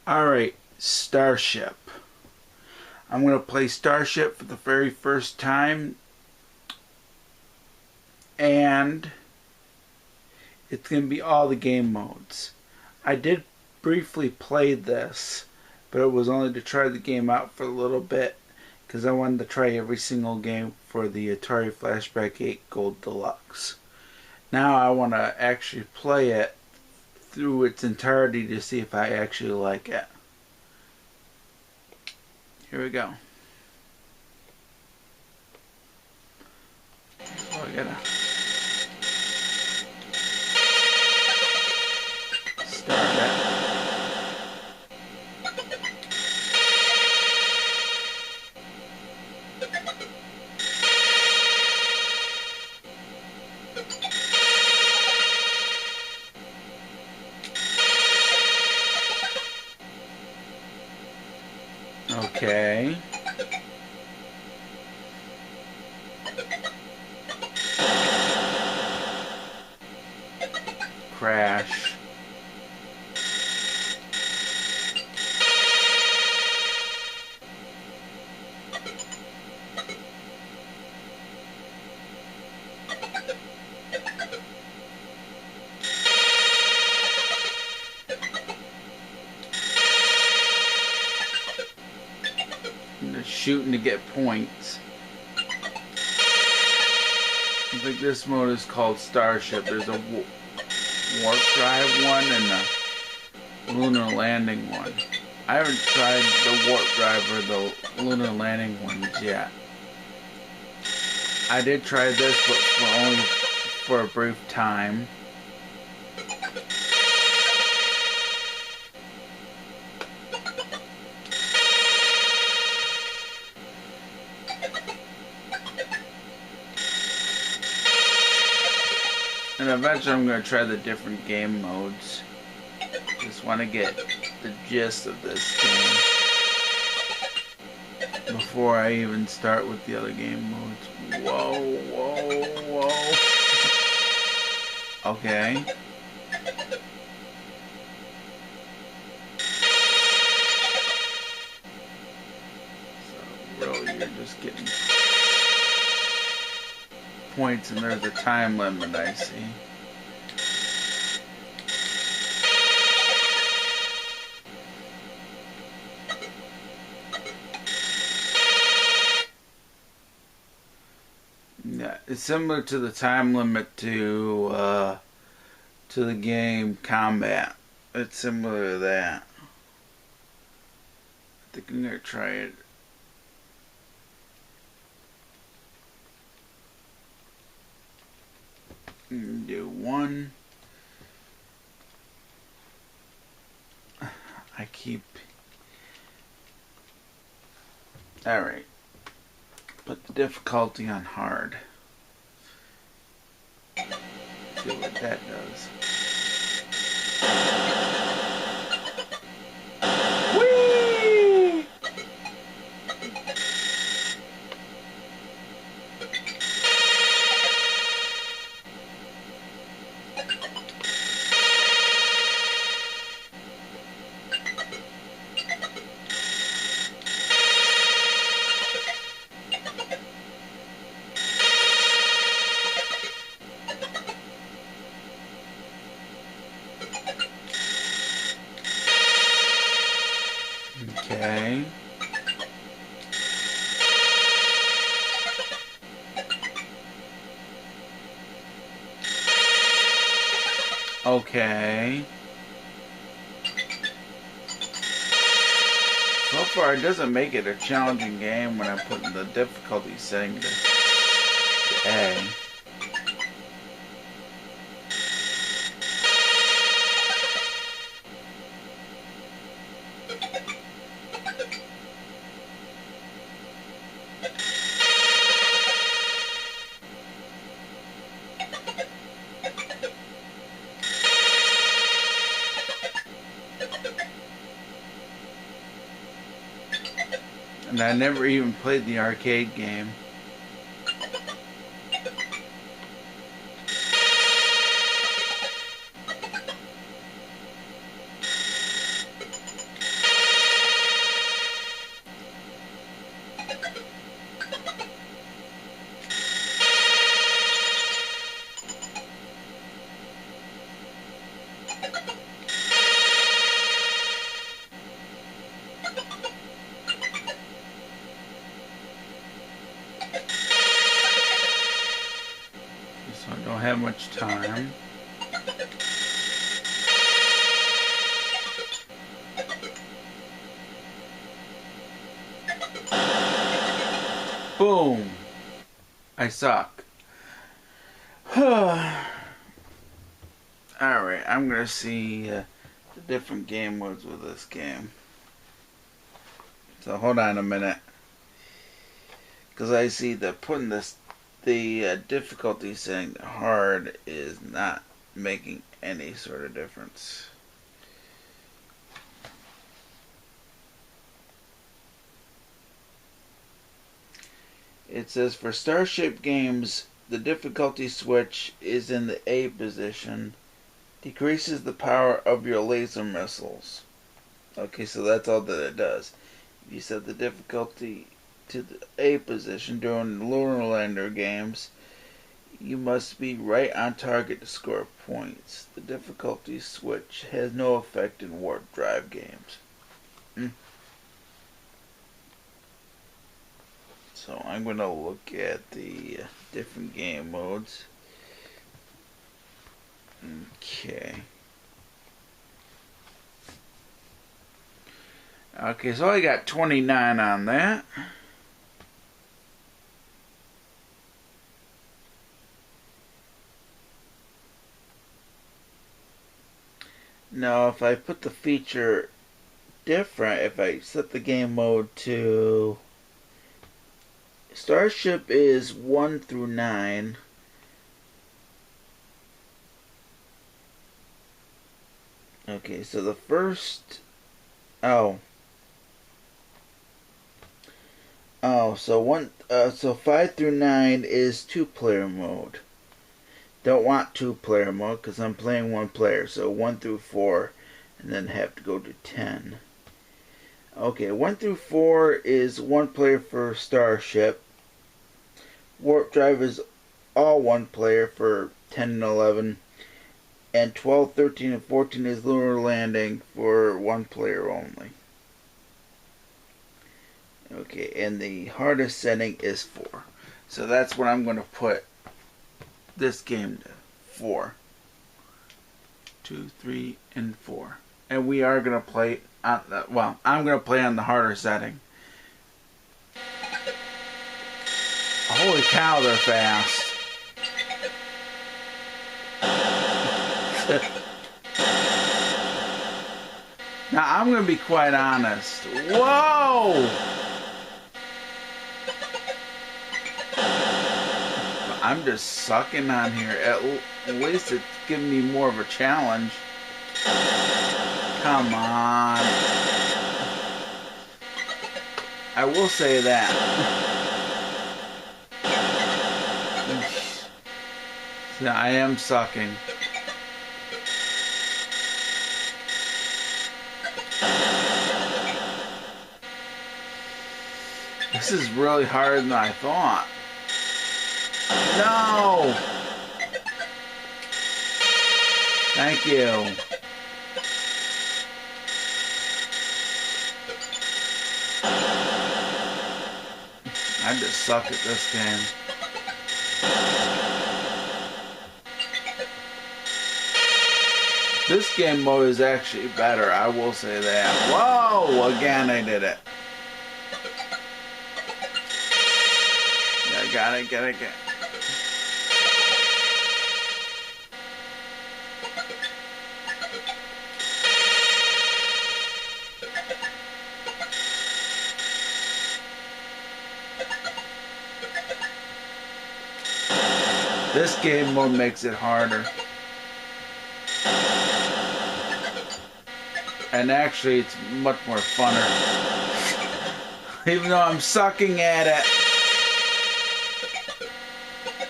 Alright, Starship. I'm going to play Starship for the very first time. And it's going to be all the game modes. I did briefly play this, but it was only to try the game out for a little bit, because I wanted to try every single game for the Atari Flashback 8 Gold Deluxe. Now I want to actually play it through its entirety to see if I actually like it. Here we go. So I gotta start it. Okay. Crash. Just shooting to get points. I think this mode is called Starship. There's a warp drive one and a lunar landing one. I haven't tried the warp drive or the lunar landing ones yet. I did try this, but only for a brief time. And eventually I'm going to try the different game modes. Just want to get the gist of this game before I even start with the other game modes. Whoa, whoa, whoa. Okay. So really you're just getting points and there's a time limit, I see. Yeah, it's similar to the time limit to the game Combat. It's similar to that. I think I'm gonna try it. Do one. I keep. Alright. Put the difficulty on hard. See what that does. Whee! Okay. Okay. So far, it doesn't make it a challenging game when I put the difficulty setting to A. And I never even played the arcade game. So I don't have much time. Boom! I suck. Alright, I'm gonna see the different game modes with this game. So hold on a minute. Because I see that putting the difficulty setting to hard is not making any sort of difference. It says for Starship games, the difficulty switch is in the A position. Decreases the power of your laser missiles. Okay, so that's all that it does. If you set the difficulty to the A position during Lunar Lander games, you must be right on target to score points. The difficulty switch has no effect in warp drive games. So I'm going to look at the different game modes. Okay. Okay, so I got 29 on that. Now, if I put the feature different, if I set the game mode to Starship is 1 through 9. Okay, so the first... so 5 through 9 is 2-player mode. Don't want 2-player mode because I'm playing 1 player. So 1 through 4, and then have to go to 10. Okay, 1 through 4 is 1 player for Starship. Warp Drive is all 1 player for 10 and 11. And 12, 13, and 14 is Lunar Landing for 1 player only. Okay, and the hardest setting is 4. So that's what I'm going to put this game to. 4. 2, 3, and 4. And we are going to play on the, well, I'm going to play on the harder setting. Holy cow, they're fast. Now, I'm going to be quite honest. Whoa! I'm just sucking on here. At least it's giving me more of a challenge. Come on. I will say that. So I am sucking. This is really harder than I thought. No! Thank you. I just suck at this game. This game mode is actually better, I will say that. Whoa! Again, I did it. I got it. This game mode makes it harder. And actually, it's much more funner. Even though I'm sucking at it.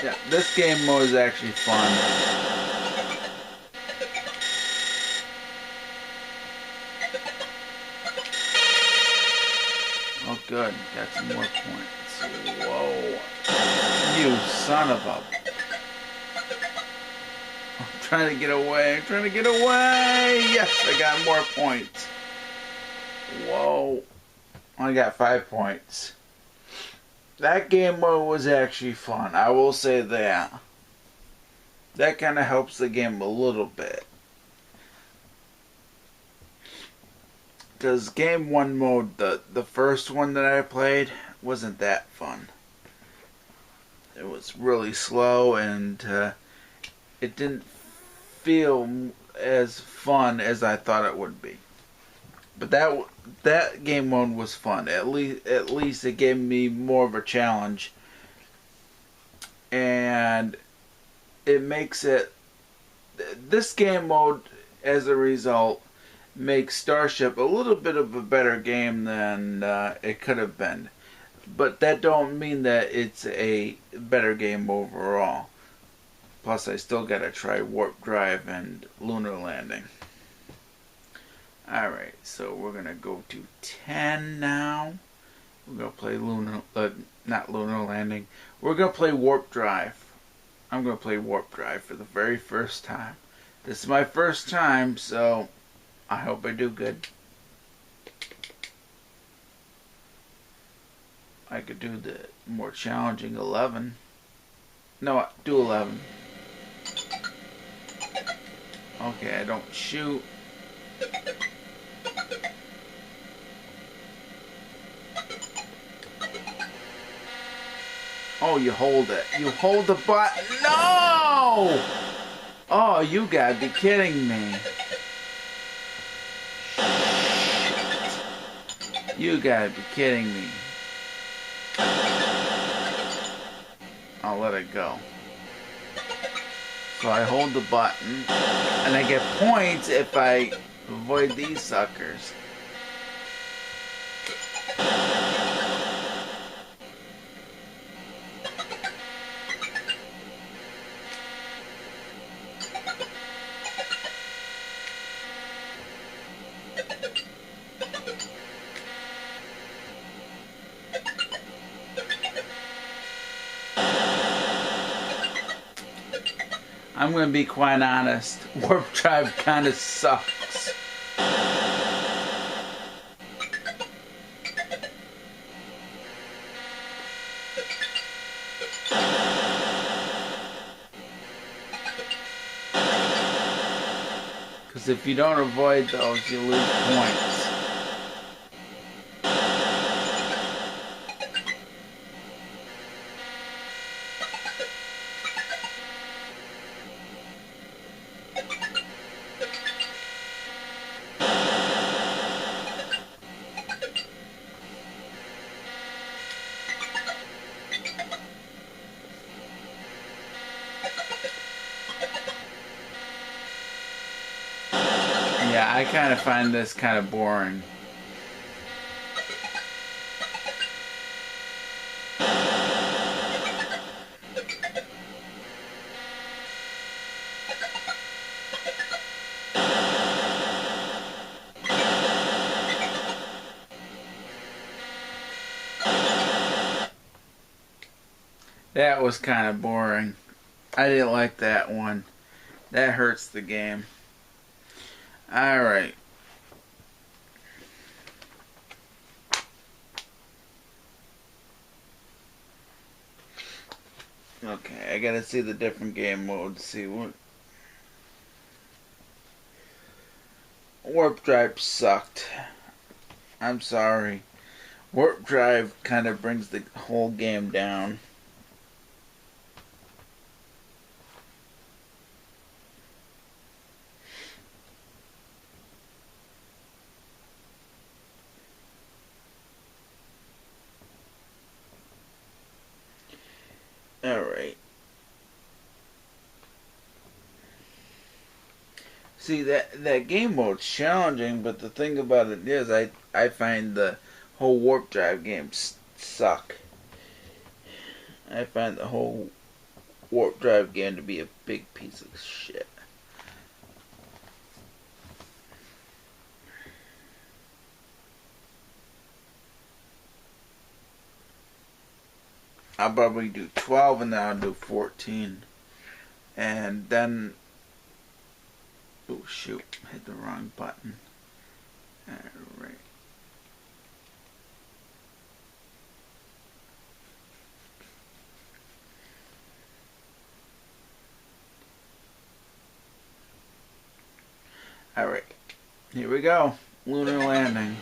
Yeah, this game mode is actually fun. Oh, good. Got some more points. Whoa. You son of a... I'm trying to get away. Yes, I got more points. Whoa. I got 5 points. That game mode was actually fun. I will say that. That kind of helps the game a little bit. Because game 1 mode, the first one that I played, wasn't that fun. It was really slow, and it didn't feel as fun as I thought it would be. But that game mode was fun. At least it gave me more of a challenge, and it makes it. This game mode, as a result, makes Starship a little bit of a better game than it could have been. But that don't mean that it's a better game overall. Plus, I still gotta try Warp Drive and Lunar Landing. Alright, so we're gonna go to 10 now. We're gonna play not Lunar Landing. We're gonna play Warp Drive. I'm gonna play Warp Drive for the very first time. This is my first time, so I hope I do good. I could do the more challenging 11. No, do 11. Okay, I don't shoot. Oh, you hold it. You hold the button. No! Oh, you gotta be kidding me. You gotta be kidding me. I'll let it go. So I hold the button, and I get points if I avoid these suckers. I'm going to be quite honest. Warp Drive kind of sucks. Because if you don't avoid those, you lose points. Yeah, I kind of find this kind of boring. That was kind of boring. I didn't like that one. That hurts the game. Alright. Okay, I gotta see the different game modes. See what. Warp Drive sucked. I'm sorry. Warp Drive kind of brings the whole game down. Alright. See, that game mode's challenging, but the thing about it is I find the whole Warp Drive games suck. I find the whole Warp Drive game to be a big piece of shit. I'll probably do 12 and then I'll do 14. And then... Oh shoot, hit the wrong button. Alright. Alright, here we go. Lunar landing.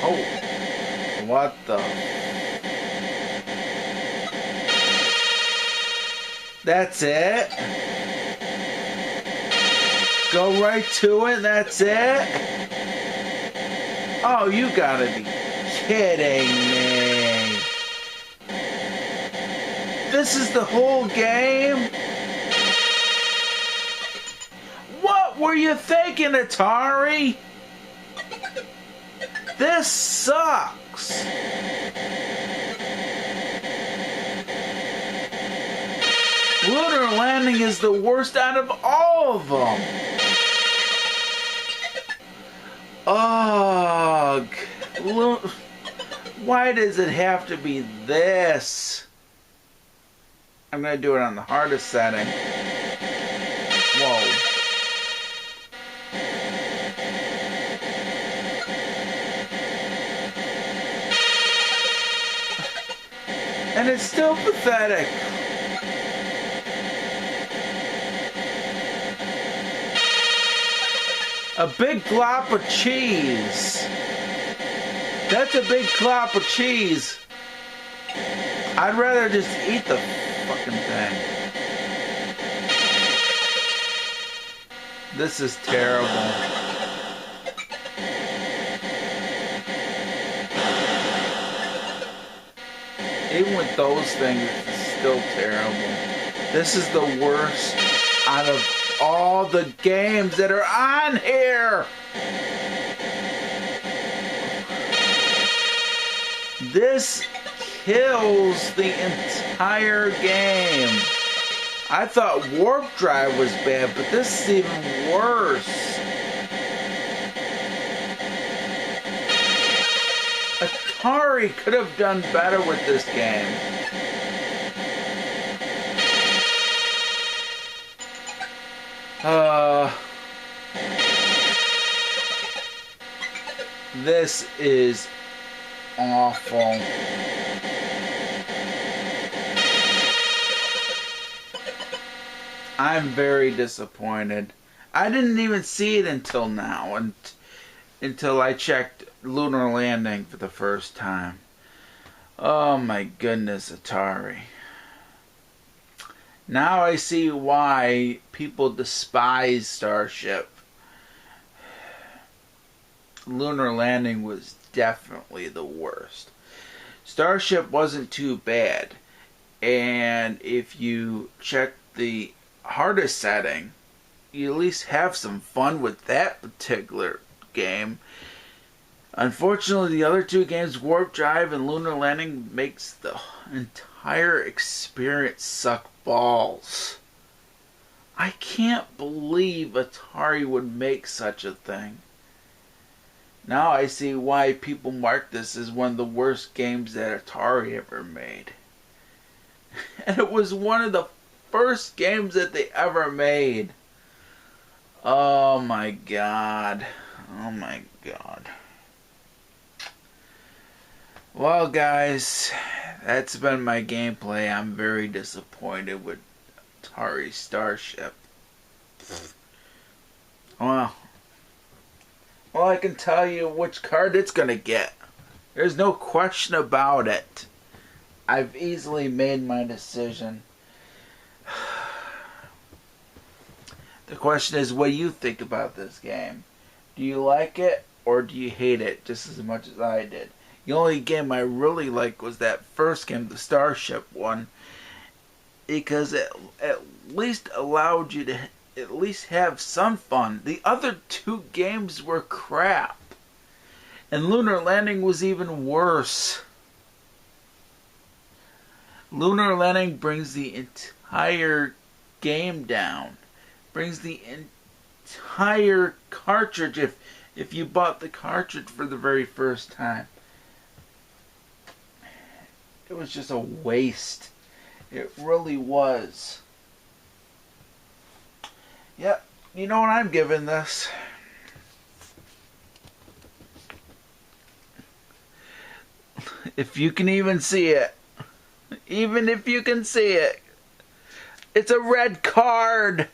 Oh, what the? That's it? Go right to it, that's it? Oh, you gotta be kidding me. This is the whole game? What were you thinking, Atari? This sucks. Lunar landing is the worst out of all of them. Ugh. Why does it have to be this? I'm going to do it on the hardest setting. Whoa. And it's still pathetic. A big glop of cheese. That's a big glop of cheese. I'd rather just eat the fucking thing. This is terrible. Even with those things, it's still terrible. This is the worst out of all the games that are on here. This kills the entire game. I thought Warp Drive was bad, but this is even worse. Atari could have done better with this game. This is awful. I'm very disappointed. I didn't even see it until now, until I checked Lunar Landing for the first time. Oh my goodness, Atari. Now I see why people despise Starship. Lunar Landing was definitely the worst. Starship wasn't too bad. And if you check the hardest setting, you at least have some fun with that particular game. Unfortunately, the other two games, Warp Drive and Lunar Landing, makes the entire experience suck balls. I can't believe Atari would make such a thing. Now I see why people mark this as one of the worst games that Atari ever made. And it was one of the first games that they ever made. Oh my god. Oh my god. Well guys, that's been my gameplay. I'm very disappointed with Atari Starship. Well, I can tell you which card it's gonna get. There's no question about it. I've easily made my decision. The question is, what do you think about this game? Do you like it or do you hate it just as much as I did? The only game I really liked was that first game, the Starship one, because it at least allowed you to at least have some fun. The other two games were crap. And Lunar Landing was even worse. Lunar Landing brings the entire game down. Brings the entire cartridge if you bought the cartridge for the very first time. It was just a waste. It really was. Yep, you know what I'm giving this? If you can even see it. Even if you can see it. It's a red card.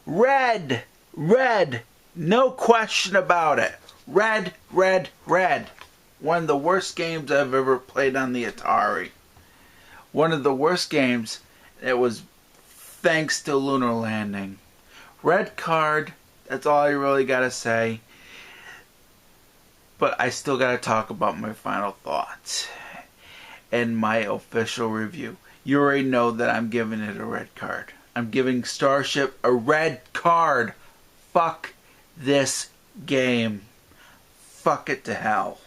Red. Red. No question about it. Red, red, red. One of the worst games I've ever played on the Atari. One of the worst games. It was thanks to Lunar Landing. Red card. That's all I really gotta say. But I still gotta talk about my final thoughts and my official review. You already know that I'm giving it a red card. I'm giving Starship a red card. Fuck this game. Fuck it to hell.